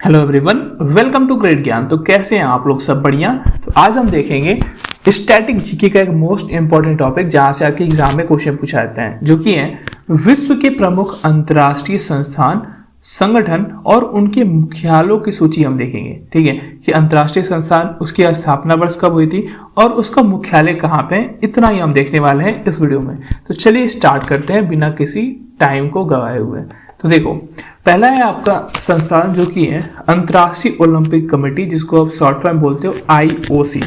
Hello everyone, welcome to great Gyan. तो कैसे हैं आप लोग? सब बढ़िया। तो आज हम देखेंगे स्टैटिक जीके का एक मोस्ट इंपॉर्टेंट टॉपिक जहां से आपके एग्जाम में क्वेश्चन पूछा जाता है, जो कि है विश्व के प्रमुख अंतर्राष्ट्रीय संस्थान, संगठन और उनके मुख्यालयों की सूची हम देखेंगे। ठीक है कि अंतर्राष्ट्रीय संस्थान, उसकी स्थापना वर्ष कब हुई थी और उसका मुख्यालय कहाँ पे है, इतना ही हम देखने वाले हैं इस वीडियो में। तो चलिए स्टार्ट करते हैं बिना किसी टाइम को गवाए हुए। तो देखो, पहला है आपका संस्थान जो कि है अंतर्राष्ट्रीय ओलंपिक कमेटी, जिसको आप शॉर्ट में बोलते हो IOC।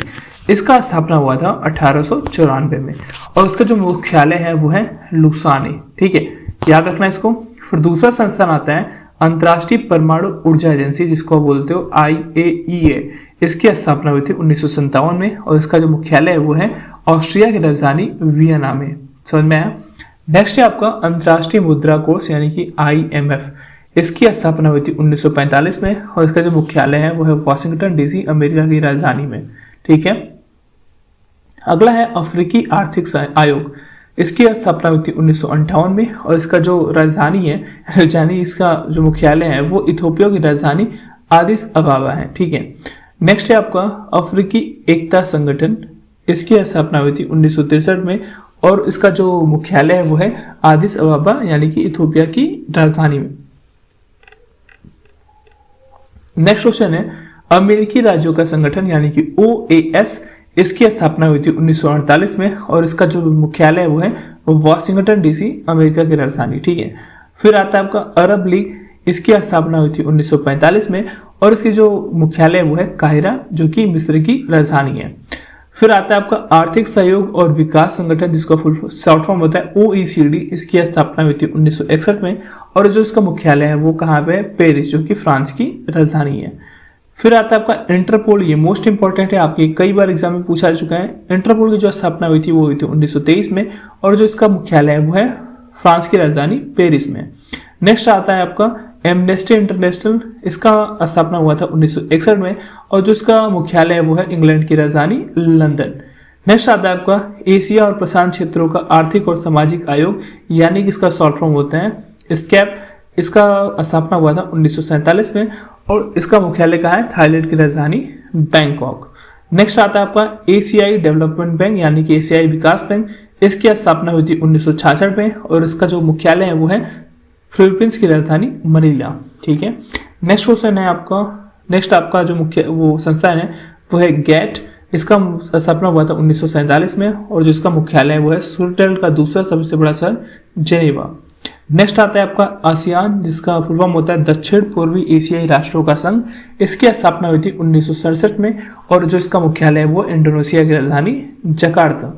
इसका स्थापना हुआ था 1894 में और उसका जो मुख्यालय है वो है लुसाने। ठीक है, याद रखना इसको। फिर दूसरा संस्थान आता है अंतर्राष्ट्रीय परमाणु ऊर्जा एजेंसी, जिसको आप बोलते हो IAEA। इसकी स्थापना हुई थी 1957 में और इसका जो मुख्यालय है वो है ऑस्ट्रिया की राजधानी वियना में। समझ में आया? नेक्स्ट है आपका अंतर्राष्ट्रीय मुद्रा कोष यानी कि IMF। इसकी स्थापना हुई थी 1945 में और इसका जो मुख्यालय है वो है वाशिंगटन DC, अमेरिका की राजधानी में। ठीक है, अगला है अफ्रीकी आर्थिक आयोग। इसकी स्थापना हुई थी 1958 में और इसका जो राजधानी है, इसका जो मुख्यालय है वो इथियोपिया की राजधानी आदिस अबाबा है। ठीक है, नेक्स्ट है आपका अफ्रीकी एकता संगठन। इसकी स्थापना हुई थी 1963 में और इसका जो मुख्यालय है वो है आदिस अबाबा यानी कि इथियोपिया की राजधानी में। नेक्स्ट क्वेश्चन है अमेरिकी राज्यों का संगठन यानी कि OAS। इसकी स्थापना हुई थी 1948 में और इसका जो मुख्यालय है वो है वाशिंगटन DC, अमेरिका की राजधानी। ठीक है, फिर आता है आपका अरब लीग। इसकी स्थापना हुई थी 1945 में और इसकी जो मुख्यालय है वो है काहिरा, जो कि मिस्र की राजधानी है। फिर आता है आपका आर्थिक सहयोग और विकास संगठन, जिसका फुल शॉर्ट फॉर्म होता है OECD। इसकी स्थापना हुई थी 1961 में और जो इसका मुख्यालय है वो कहाँ पे है? पेरिस, जो कि फ्रांस की राजधानी है। फिर आता है आपका इंटरपोल। ये मोस्ट इंपॉर्टेंट है, आपके कई बार एग्जाम में पूछा जा चुका है। इंटरपोल की जो स्थापना हुई थी वो हुई थी 1923 में और जो इसका मुख्यालय है वो है फ्रांस की राजधानी पेरिस में। नेक्स्ट आता है आपका एमनेस्टी इंटरनेशनल। इसका स्थापना हुआ था 1961 में और जो इसका मुख्यालय है वो है इंग्लैंड की राजधानी लंदन। नेक्स्ट आता है आपका एशिया और प्रशांत क्षेत्रों का आर्थिक और सामाजिक आयोग यानी कि इसका शॉर्ट फॉर्म होता है स्कैप। इसका स्थापना हुआ था 1947 में और इसका मुख्यालय कहाँ है? थाईलैंड की राजधानी बैंकॉक। नेक्स्ट आता है आपका एशियाई डेवलपमेंट बैंक यानी कि एशियाई विकास बैंक। इसकी स्थापना हुई थी 1966 में और इसका जो मुख्यालय है वो है फिलीपींस की राजधानी मनीला। ठीक है, नेक्स्ट क्वेश्चन है आपका, नेक्स्ट आपका जो मुख्य वो संस्थान है वो है गेट। इसका स्थापना हुआ था 1947 में और जो इसका मुख्यालय है वो है स्विट्जरलैंड का दूसरा सबसे बड़ा शहर जेनेवा। नेक्स्ट आता है आपका आसियान, जिसका फुल फॉर्म होता है दक्षिण पूर्वी एशियाई राष्ट्रों का संघ। इसकी स्थापना हुई थी 1967 में और जो इसका मुख्यालय है वो इंडोनेशिया की राजधानी जकार्ता।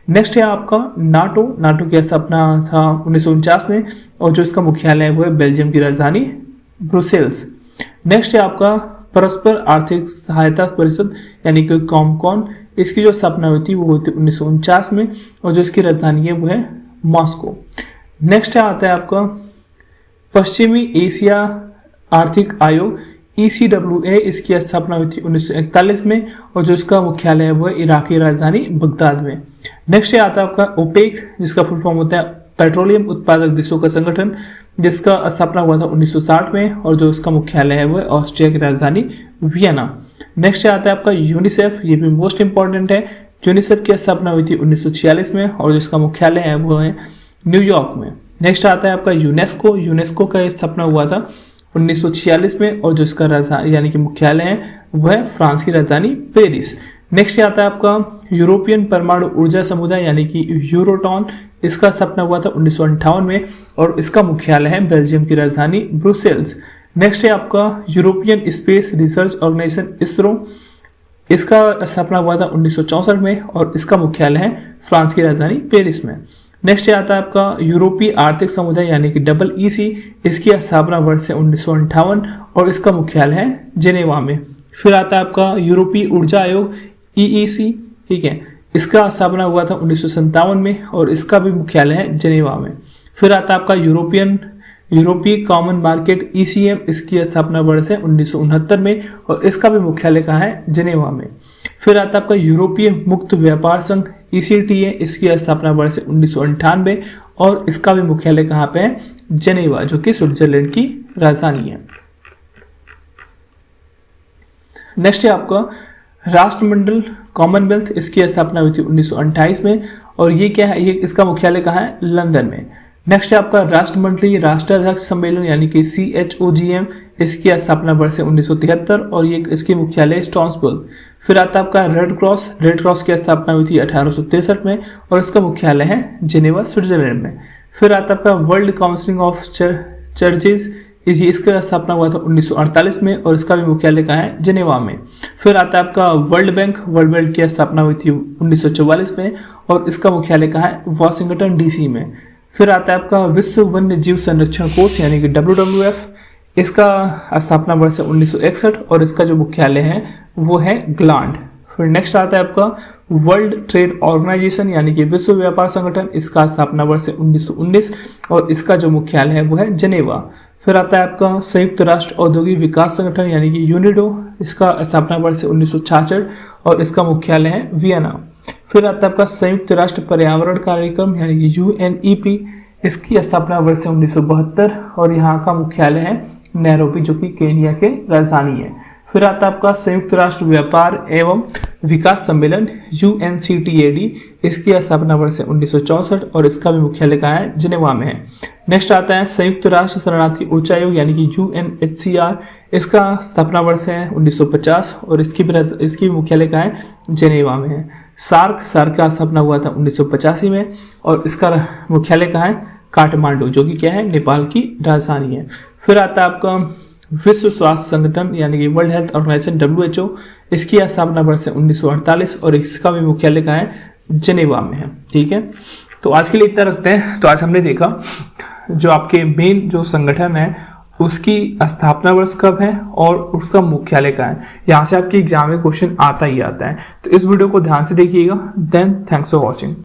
नेक्स्ट है आपका नाटो की स्थापना था 1949 में और जो इसका मुख्यालय है वो है बेल्जियम की राजधानी ब्रुसेल्स। नेक्स्ट है आपका परस्पर आर्थिक सहायता परिषद यानी कि कॉमकॉन। इसकी जो स्थापना हुई थी वो हुई थी 1949 में और जो इसकी राजधानी है वो है मॉस्को। नेक्स्ट आता है आपका पश्चिमी एशिया आर्थिक आयोग ECWA। इसकी स्थापना हुई थी 1941 में और जो इसका मुख्यालय है वो है इराकी राजधानी बगदाद में। नेक्स्ट आता है आपका ओपेक, जिसका फुल फॉर्म होता है पेट्रोलियम उत्पादक देशों का संगठन। जिसका स्थापना हुआ था 1960 में और जो इसका मुख्यालय है वो है ऑस्ट्रिया की राजधानी वियना। नेक्स्ट आता है आपका यूनिसेफ। ये भी मोस्ट इंपॉर्टेंट है। यूनिसेफ की स्थापना हुई थी 1946 में और जिसका मुख्यालय है वो है न्यूयॉर्क में। नेक्स्ट आता है आपका यूनेस्को का स्थापना हुआ था 1946 में और जो इसका राजधानी यानी कि मुख्यालय है वह है फ्रांस की राजधानी पेरिस। नेक्स्ट आता है आपका यूरोपियन परमाणु ऊर्जा समुदाय यानी कि यूरोटॉन। इसका स्थापना हुआ था 1958 में और इसका मुख्यालय है बेल्जियम की राजधानी ब्रुसेल्स। नेक्स्ट है आपका European space research organisation ISRO। इसका स्थापना हुआ था 1964 में और इसका मुख्यालय है फ्रांस की राजधानी पेरिस में। नेक्स्ट आता है आपका यूरोपीय आर्थिक समुदाय यानी कि EEC। इसकी स्थापना वर्ष है 1958 और इसका मुख्यालय है जेनेवा में। फिर आता है आपका यूरोपीय ऊर्जा आयोग EEC। ठीक है, इसका स्थापना हुआ था 1957 में और इसका भी मुख्यालय है जेनेवा में। फिर आता है आपका यूरोपीय कॉमन मार्केट ECM। इसकी स्थापना वर्ष है 1969 में और इसका भी मुख्यालय कहाँ है? जेनेवा में। फिर आता है आपका यूरोपीय मुक्त व्यापार संघ ECTA। इसकी स्थापना वर्ष है 1998 और इसका भी मुख्यालय कहाँ पे है? जेनेवा, जो कि स्विट्जरलैंड की राजधानी है। नेक्स्ट है आपका राष्ट्रमंडल कॉमनवेल्थ, इसकी स्थापना हुई थी 1928 में, और ये क्या है, ये इसका मुख्यालय कहाँ है, लंदन में। नेक्स्ट है आपका राष्ट्रमंडलीय राष्ट्राध्यक्ष सम्मेलन यानी कि CHOGM, इसकी स्थापना वर्ष है 1973 और ये इसकी मुख्यालय स्ट्रासबर्ग। फिर आता है आपका रेड क्रॉस की स्थापना हुई थी 1863 में और इसका मुख्यालय है जिनेवा, स्विट्जरलैंड में। फिर आता है आपका वर्ल्ड काउंसिल ऑफ चर्चेज, इसका स्थापना हुआ था 1948 में और इसका भी मुख्यालय कहाँ है, जिनेवा में। फिर आता है आपका वर्ल्ड बैंक की स्थापना हुई थी 1944 में और इसका मुख्यालय कहाँ है, वाशिंगटन DC में। फिर आता है आपका विश्व वन्य जीव संरक्षण कोष यानी कि WWF, इसका स्थापना वर्ष है 1961 और इसका जो मुख्यालय है वो है ग्लांड। फिर नेक्स्ट आता है आपका वर्ल्ड ट्रेड ऑर्गेनाइजेशन यानी कि विश्व व्यापार संगठन, इसका स्थापना वर्ष है 1919 और इसका जो मुख्यालय है वो है जिनेवा। फिर आता है आपका संयुक्त राष्ट्र औद्योगिक विकास संगठन यानी कि यूनिडो, इसका स्थापना वर्ष है 1966 और इसका मुख्यालय है वियना। फिर आता है आपका संयुक्त राष्ट्र पर्यावरण कार्यक्रम यानी कि UNEP, इसकी स्थापना वर्ष है 1972 और यहाँ का मुख्यालय है नैरोबी जो कि केन्या के राजधानी है। फिर आता है आपका संयुक्त राष्ट्र व्यापार एवं विकास सम्मेलन UNCTAD, इसकी स्थापना वर्ष है 1964 और इसका भी मुख्यालय कहाँ है, जिनेवा में है। नेक्स्ट आता है संयुक्त राष्ट्र शरणार्थी उच्चायोग यानी कि UNHCR, इसका स्थापना वर्ष है 1950 और इसकी मुख्यालय कहाँ है, जिनेवा में है। सार्क का स्थापना हुआ था 1985 में और इसका मुख्यालय कहाँ है, काठमांडू जो कि क्या है, नेपाल की राजधानी है। फिर आता है आपका विश्व स्वास्थ्य संगठन यानी कि वर्ल्ड हेल्थ ऑर्गेनाइजेशन WHO, इसकी स्थापना वर्ष है 1948 और इसका भी मुख्यालय कहाँ है, जिनेवा में है। ठीक है, तो आज के लिए इतना रखते हैं। तो आज हमने देखा जो आपके मेन जो संगठन है उसकी स्थापना वर्ष कब है और उसका मुख्यालय कहाँ है। यहाँ से आपके एग्जाम में क्वेश्चन आता ही आता है, तो इस वीडियो को ध्यान से देखिएगा। Then thanks for watching.